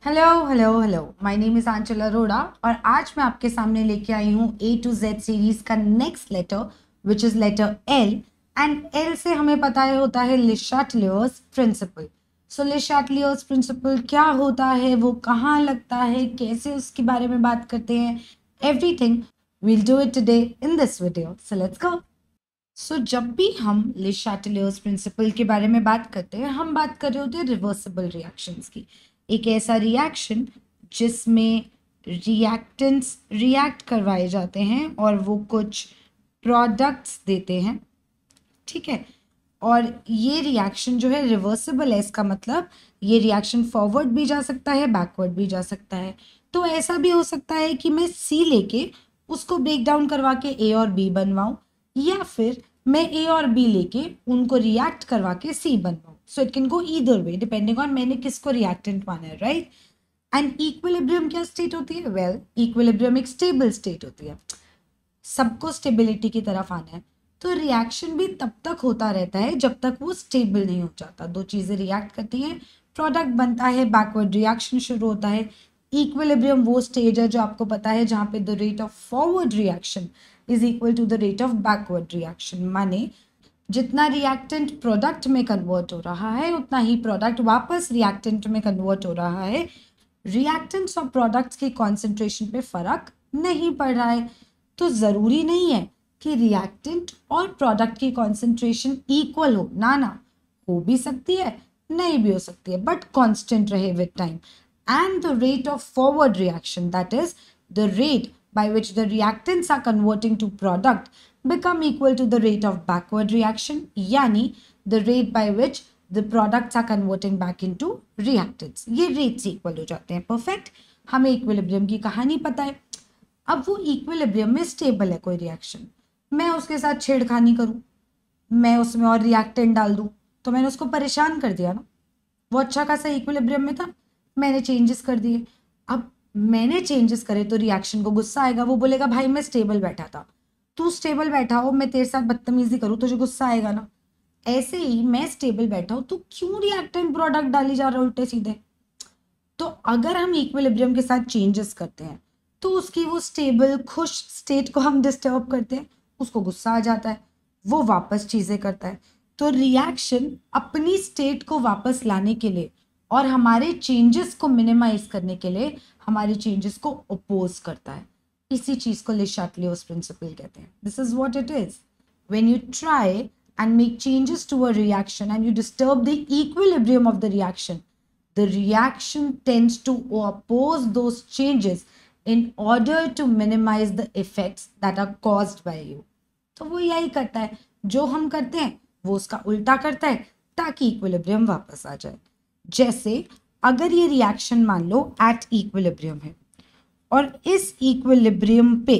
Hello my name is आंचल अरोड़ा और आज मैं आपके सामने लेके आई हूँ A to Z सीरीज का next letter which is letter L and L से हमें पता है होता है ले चाटलियर्स प्रिंसिपल। सो ले चाटलियर्स प्रिंसिपल क्या होता है, वो कहाँ लगता है, कैसे उसके बारे में बात करते हैं, everything we'll do it today in this video. So let's go. जब भी हम ले चाटलियर्स प्रिंसिपल के बारे में बात करते हैं, हम बात कर रहे होते हैं रिवर्सिबल रिएक्शंस की। एक ऐसा रिएक्शन जिसमें रिएक्टेंट्स रिएक्ट करवाए जाते हैं और वो कुछ प्रोडक्ट्स देते हैं, ठीक है। और ये रिएक्शन जो है रिवर्सिबल है, इसका मतलब ये रिएक्शन फॉरवर्ड भी जा सकता है, बैकवर्ड भी जा सकता है। तो ऐसा भी हो सकता है कि मैं सी लेके उसको ब्रेक डाउन करवा के ए और बी बनवाऊं, या फिर मैं ए और बी लेके उनको रिएक्ट करवा के सी बनवाऊं। So it can go either way depending on मैंने किसको रिएक्टेंट माना है, राइट। एंड इक्विलिब्रियम क्या स्टेट होती है? वेल, इक्विलिब्रियम एक स्टेबल स्टेट होती है, सबको स्टेबिलिटी की तरफ आना है। तो रिएक्शन भी तब तक होता रहता है जब तक वो स्टेबल नहीं हो जाता। दो चीज़ें रिएक्ट करती हैं, प्रोडक्ट बनता है, बैकवर्ड रिएक्शन शुरू होता है। इक्विलिब्रियम वो स्टेज है जो आपको पता है जहाँ पे the rate of forward reaction is equal to the rate of backward reaction. माने जितना रिएक्टेंट प्रोडक्ट में कन्वर्ट हो रहा है उतना ही प्रोडक्ट वापस रिएक्टेंट में कन्वर्ट हो रहा है। रिएक्टेंट्स और प्रोडक्ट्स की कॉन्सेंट्रेशन पे फर्क नहीं पड़ रहा है। तो ज़रूरी नहीं है कि रिएक्टेंट और प्रोडक्ट की कॉन्सेंट्रेशन इक्वल हो, ना हो भी सकती है, नहीं भी हो सकती है, बट कांस्टेंट रहे with time. And the rate of forward reaction, that is the rate by which the reactants are converting to product become equal to the rate of backward reaction, यानी the rate by which the products are converting back into reactants, ये rates equal हो जाते हैं। Perfect, हमें equilibrium की कहानी पता है। अब वो इक्विलिब्रियम में स्टेबल है कोई रिएक्शन, मैं उसके साथ छेड़खानी करूं, मैं उसमें और रिएक्टेंट डाल दूं, तो मैंने उसको परेशान कर दिया ना। वो अच्छा खासा इक्विलिब्रियम में था, मैंने चेंजेस कर दिए। अब मैंने चेंजेस करे तो रिएक्शन को गुस्सा आएगा, वो बोलेगा भाई मैं स्टेबल बैठा था, तू स्टेबल बैठा हो, मैं तेरे साथ बदतमीजी करूँ तुझे गुस्सा आएगा ना। ऐसे ही मैं स्टेबल बैठा हूँ, तू क्यों रिएक्टेंट प्रोडक्ट डाली जा रहा है उल्टे सीधे। तो अगर हम इक्विलिब्रियम के साथ चेंजेस करते हैं तो उसकी वो स्टेबल खुश स्टेट को हम डिस्टर्ब करते हैं, उसको गुस्सा आ जाता है, वो वापस चीज़ें करता है। तो रिएक्शन अपनी स्टेट को वापस लाने के लिए और हमारे चेंजेस को मिनिमाइज करने के लिए हमारे चेंजेस को अपोज करता है। इसी चीज़ को ले चाटलियर्स प्रिंसिपल कहते हैं। This is what it is. When you try and make changes to a reaction and you disturb the equilibrium of the reaction, the reaction tends to oppose those changes in order to minimize the effects that are caused by you. तो वो यही करता है, जो हम करते हैं वो उसका उल्टा करता है ताकि इक्विलिब्रियम वापस आ जाए। जैसे अगर ये रिएक्शन मान लो एट इक्विलिब्रियम है और इस इक्विलिब्रियम पे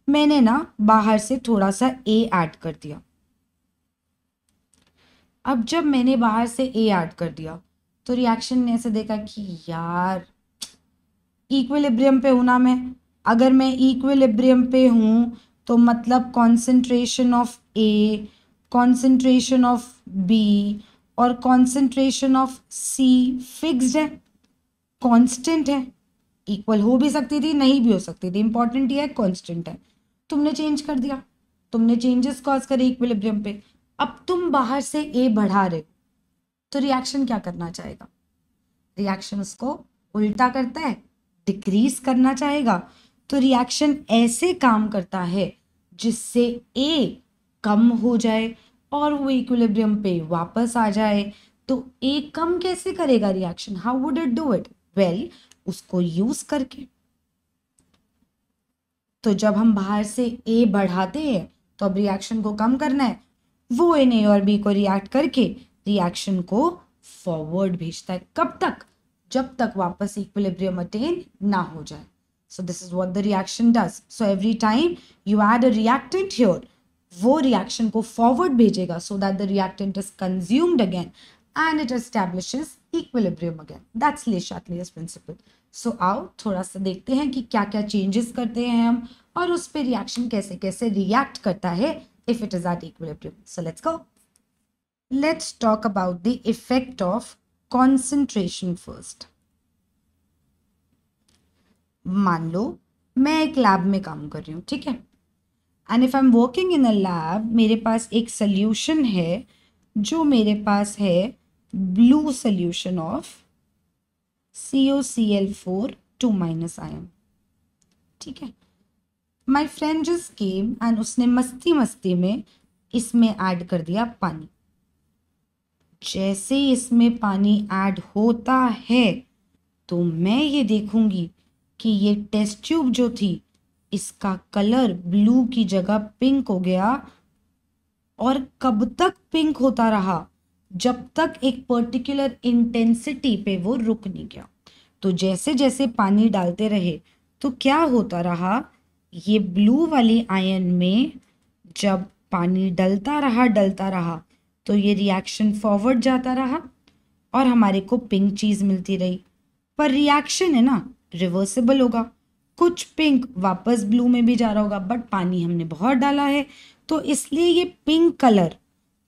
मैंने ना बाहर से थोड़ा सा ए ऐड कर दिया। अब जब मैंने बाहर से ए ऐड कर दिया तो रिएक्शन ने ऐसे देखा कि यार इक्विलिब्रियम पे हूँ ना मैं, अगर मैं इक्विलिब्रियम पे हूँ तो मतलब concentration of A, concentration of B और कॉन्सेंट्रेशन ऑफ सी फिक्स्ड है, कांस्टेंट है। इक्वल हो भी सकती थी, नहीं भी हो सकती थी, इंपॉर्टेंट ये है कांस्टेंट है। तुमने चेंज कर दिया, तुमने चेंजेस कॉज करे इक्विलिब्रियम पे। अब तुम बाहर से ए बढ़ा रहे हो तो रिएक्शन क्या करना चाहेगा? रिएक्शन उसको उल्टा करता है, डिक्रीज करना चाहेगा। तो रिएक्शन ऐसे काम करता है जिससे ए कम हो जाए और वो इक्विलिब्रियम पे वापस आ जाए। तो ए कम कैसे करेगा reaction? How would it do it? Well, उसको यूज करके। तो जब हम बाहर से ए बढ़ाते हैं तो अब रिएक्शन को कम करना है, वो इन ए और बी को रिएक्ट करके रिएक्शन को फॉरवर्ड भेजता है। कब तक? जब तक वापस इक्विलिब्रियम अटेन ना हो जाए। So this is what the reaction does. So every time you add a reactant here, वो रिएक्शन को फॉरवर्ड भेजेगा so that the reactant is consumed again and it establishes equilibrium again. That's ले चाटलियर्स principal. सो आओ थोड़ा सा देखते हैं कि क्या क्या चेंजेस करते हैं हम और उस पर रिएक्शन कैसे कैसे रिएक्ट करता है if it is at equilibrium. So let's go. Let's talk about the effect of concentration first. मान लो मैं एक लैब में काम कर रही हूँ, ठीक है, and if I am working in a lab, मेरे पास एक सोल्यूशन है जो मेरे पास है blue solution of COCl4 2 minus ion, ठीक है। My friend just came and उसने मस्ती मस्ती में इसमें ऐड कर दिया पानी। जैसे इसमें पानी ऐड होता है तो मैं ये देखूंगी कि ये टेस्ट ट्यूब जो थी इसका कलर ब्लू की जगह पिंक हो गया, और कब तक पिंक होता रहा, जब तक एक पर्टिकुलर इंटेंसिटी पे वो रुक नहीं गया। तो जैसे जैसे पानी डालते रहे तो क्या होता रहा, ये ब्लू वाली आयन में जब पानी डलता रहा तो ये रिएक्शन फॉरवर्ड जाता रहा और हमारे को पिंक चीज मिलती रही। पर रिएक्शन है ना, रिवर्सिबल होगा, कुछ पिंक वापस ब्लू में भी जा रहा होगा, बट पानी हमने बहुत डाला है तो इसलिए ये पिंक कलर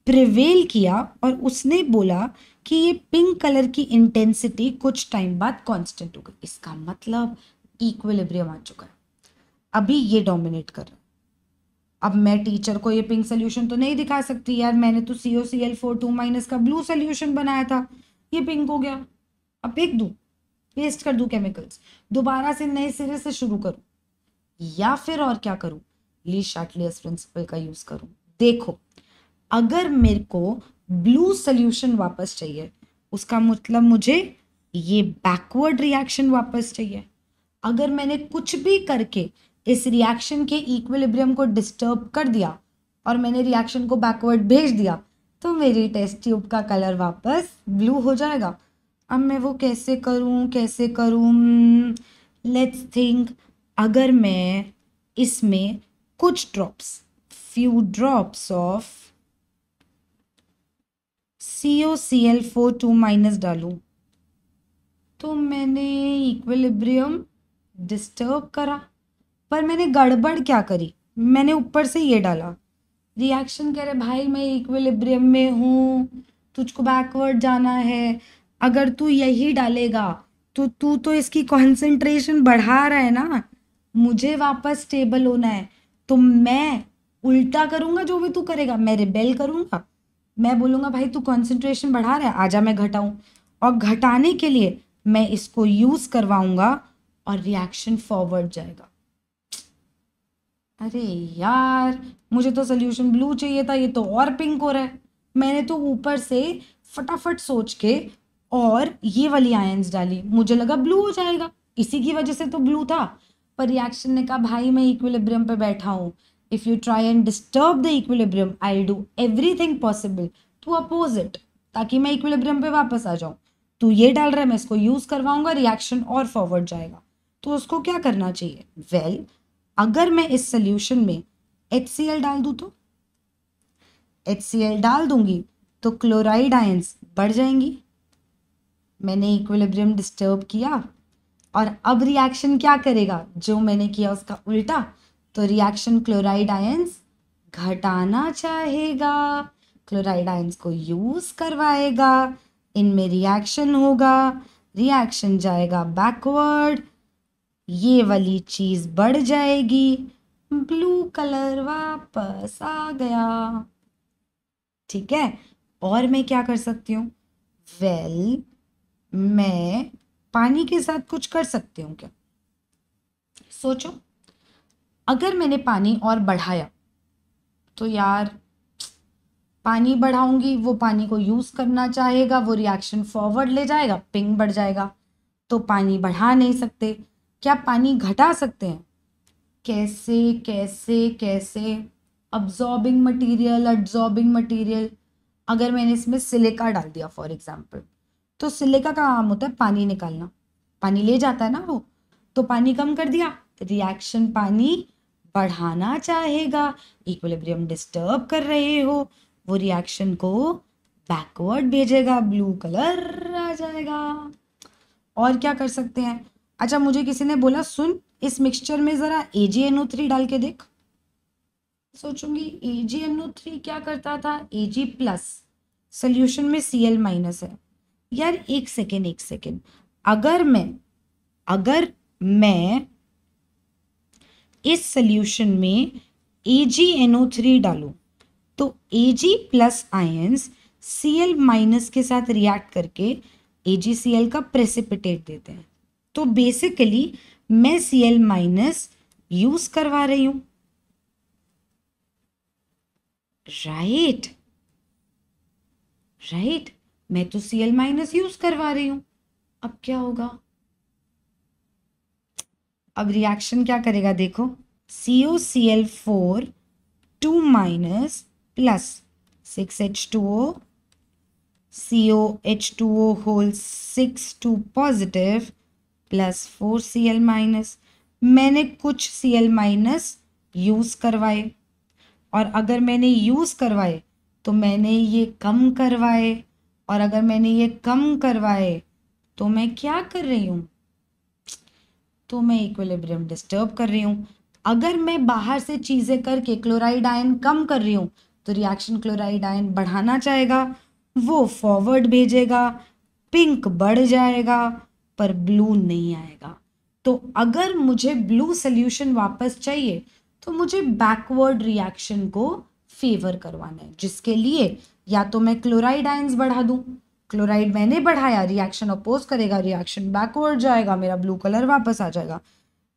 प्रिवेल किया और उसने बोला कि ये पिंक कलर की इंटेंसिटी कुछ टाइम बाद कांस्टेंट हो गई। इसका मतलब इक्विलिब्रियम आ चुका है, अभी ये डोमिनेट कर रहा है। अब मैं टीचर को ये पिंक सोल्यूशन तो नहीं दिखा सकती यार, मैंने तो COCl4 2 माइनस का ब्लू सोल्यूशन बनाया था, ये पिंक हो गया, अब फेंक दूं, वेस्ट कर दूं केमिकल्स, दोबारा से नए सिरे से शुरू करूं, या फिर और क्या करूं, ली शार्टलियर्स प्रिंसिपल का यूज करूं। देखो, अगर मेरे को ब्लू सोल्यूशन वापस चाहिए उसका मतलब मुझे ये बैकवर्ड रिएक्शन वापस चाहिए। अगर मैंने कुछ भी करके इस रिएक्शन के इक्विलिब्रियम को डिस्टर्ब कर दिया और मैंने रिएक्शन को बैकवर्ड भेज दिया तो मेरी टेस्ट ट्यूब का कलर वापस ब्लू हो जाएगा। अब मैं वो कैसे करूं? लेट्स थिंक, अगर मैं इसमें कुछ drops, few drops of COCl4 2 minus डालूं तो मैंने इक्विलिब्रियम डिस्टर्ब करा। पर मैंने गड़बड़ क्या करी, मैंने ऊपर से ये डाला, रिएक्शन कह रहे भाई मैं इक्विलिब्रियम में हूँ, तुझको बैकवर्ड जाना है, अगर तू यही डालेगा तो तू तो इसकी कॉन्सेंट्रेशन बढ़ा रहा है ना, मुझे वापस स्टेबल होना है, तो मैं उल्टा करूंगा जो भी तू करेगा, मैं रिबेल करूंगा, मैं बोलूंगा भाई तू कॉन्सेंट्रेशन बढ़ा रहा है, आजा मैं घटाऊं, और घटाने के लिए मैं इसको यूज करवाऊंगा और रिएक्शन फॉरवर्ड जाएगा। अरे यार, मुझे तो सोल्यूशन ब्लू चाहिए था, ये तो और पिंक हो रहा है। मैंने तो ऊपर से फटाफट सोच के और ये वाली आयंस डाली, मुझे लगा ब्लू हो जाएगा, इसी की वजह से तो ब्लू था। पर रिएक्शन ने कहा भाई मैं इक्विलिब्रियम पे बैठा हूँ, if you try and disturb the equilibrium I will do everything possible to oppose it, ताकि मैं इक्विलिब्रियम पे वापस आ जाऊं। तू ये डाल रहा है, मैं इसको यूज करवाऊंगा, रिएक्शन और फॉरवर्ड जाएगा। तो उसको क्या करना चाहिए? वेल, अगर मैं इस सोल्यूशन में HCl डाल दूं तो HCl डाल दूंगी तो क्लोराइड आयंस बढ़ जाएंगी। मैंने इक्विलिब्रियम डिस्टर्ब किया और अब रिएक्शन क्या करेगा? जो मैंने किया उसका उल्टा। तो रिएक्शन क्लोराइड आयंस घटाना चाहेगा, क्लोराइड आयंस को यूज करवाएगा, इनमें रिएक्शन होगा, रिएक्शन जाएगा बैकवर्ड, ये वाली चीज बढ़ जाएगी, ब्लू कलर वापस आ गया। ठीक है, और मैं क्या कर सकती हूँ? वेल, मैं पानी के साथ कुछ कर सकती हूँ क्या? सोचो, अगर मैंने पानी और बढ़ाया तो यार पानी बढ़ाऊंगी, वो पानी को यूज करना चाहेगा, वो रिएक्शन फॉरवर्ड ले जाएगा, पिंक बढ़ जाएगा। तो पानी बढ़ा नहीं सकते। क्या पानी घटा सकते हैं? कैसे कैसे कैसे? Absorbing material, adsorbing material. अगर मैंने इसमें सिलिका डाल दिया फॉर एग्जाम्पल, तो सिलिका का काम होता है पानी निकालना, पानी ले जाता है ना वो, तो पानी कम कर दिया, रिएक्शन पानी बढ़ाना चाहेगा, इक्विलिब्रियम डिस्टर्ब कर रहे हो, वो रिएक्शन को बैकवर्ड भेजेगा, ब्लू कलर आ जाएगा। और क्या कर सकते हैं? अच्छा, मुझे किसी ने बोला सुन इस मिक्सचर में जरा AgNO3 डाल के देख। सोचूंगी AgNO3 क्या करता था? Ag+ सोल्यूशन में Cl- है। यार एक सेकेंड, अगर मैं इस सोल्यूशन में AgNO3 डालूं तो Ag plus ions Cl minus के साथ रिएक्ट करके AgCl का प्रेसिपिटेट देते हैं। तो बेसिकली मैं Cl माइनस यूज करवा रही हूं, राइट, मैं तो Cl माइनस यूज करवा रही हूं। अब क्या होगा, अब रिएक्शन क्या करेगा देखो, COCl4 2 minus plus 6H2O COH2O whole 6 2 positive plus 4Cl minus. मैंने कुछ Cl माइनस यूज करवाए, और अगर मैंने यूज करवाए तो मैंने ये कम करवाए, और अगर मैंने ये कम करवाए तो मैं क्या कर रही हूं, तो मैं इक्विलिब्रियम डिस्टर्ब कर रही हूं। अगर मैं बाहर से चीजें करके क्लोराइड आयन कम कर रही हूं तो रिएक्शन क्लोराइड आयन बढ़ाना चाहेगा, वो फॉरवर्ड भेजेगा, पिंक बढ़ जाएगा पर ब्लू नहीं आएगा। तो अगर मुझे ब्लू सोल्यूशन वापस चाहिए तो मुझे बैकवर्ड रिएक्शन को फेवर करवाना है, जिसके लिए या तो मैं क्लोराइड आयंस बढ़ा दूं, क्लोराइड मैंने बढ़ाया, रिएक्शन अपोज करेगा, रिएक्शन बैकवर्ड जाएगा, मेरा ब्लू कलर वापस आ जाएगा,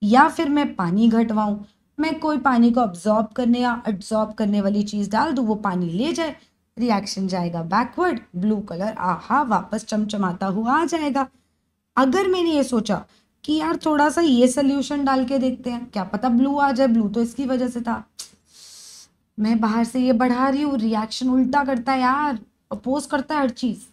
या फिर मैं पानी घटवाऊं, मैं कोई पानी को अब्जॉर्ब करने या एब्जॉर्ब करने वाली चीज डाल दूं, वो पानी ले जाए, रिएक्शन जाएगा बैकवर्ड, ब्लू कलर आहा वापस चमचमाता हुआ आ जाएगा। अगर मैंने ये सोचा कि यार थोड़ा सा ये सोल्यूशन डाल के देखते हैं, क्या पता ब्लू आ जाए, ब्लू तो इसकी वजह से था, मैं बाहर से ये बढ़ा रही हूँ, रिएक्शन उल्टा करता है यार, अपोज करता है हर चीज,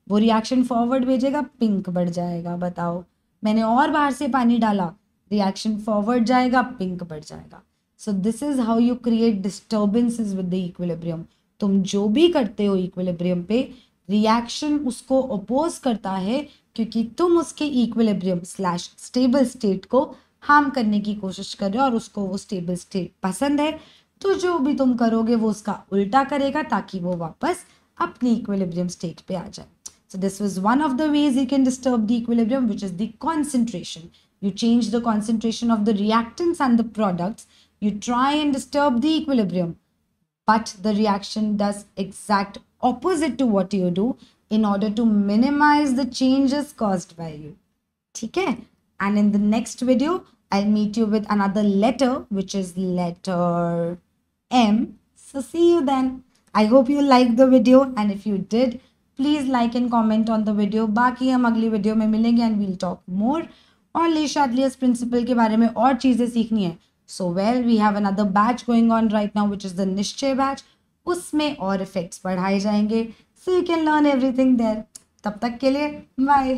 वो रिएक्शन फॉरवर्ड भेजेगा, पिंक बढ़ जाएगा। बताओ, मैंने और बाहर से पानी डाला, रिएक्शन फॉरवर्ड जाएगा, पिंक बढ़ जाएगा। So this is how you create disturbances with the equilibrium. तुम जो भी करते हो इक्विलिब्रियम पे, रिएक्शन उसको अपोज करता है, क्योंकि तुम उसके इक्विलिब्रियम स्लैश स्टेबल स्टेट को हार्म करने की कोशिश कर रहे हो, और उसको वो स्टेबल स्टेट पसंद है, तो जो भी तुम करोगे वो उसका उल्टा करेगा, ताकि वो वापस अपनी इक्विलिब्रियम स्टेट पे आ जाए। So this was one of the ways you can disturb the equilibrium, which is the concentration. You change the concentration of the reactants and the products. You try and disturb the equilibrium, but the reaction does exact opposite to what you do in order to minimize the changes caused by you. ठीक है? And in the next video, I'll meet you with another letter, which is letter M. So see you then. I hope you liked the video, and if you did, please like and comment on the video. बाकी हम अगली video में मिलेंगे and we'll talk more. और ले शार्टलियस principal के बारे में और चीज़ें सीखनी है, so well we have another batch going on right now, which is the निश्चय batch. उसमें और इफेक्ट्स पढ़ाए जाएंगे, so you can learn everything there. तब तक के लिए बाय.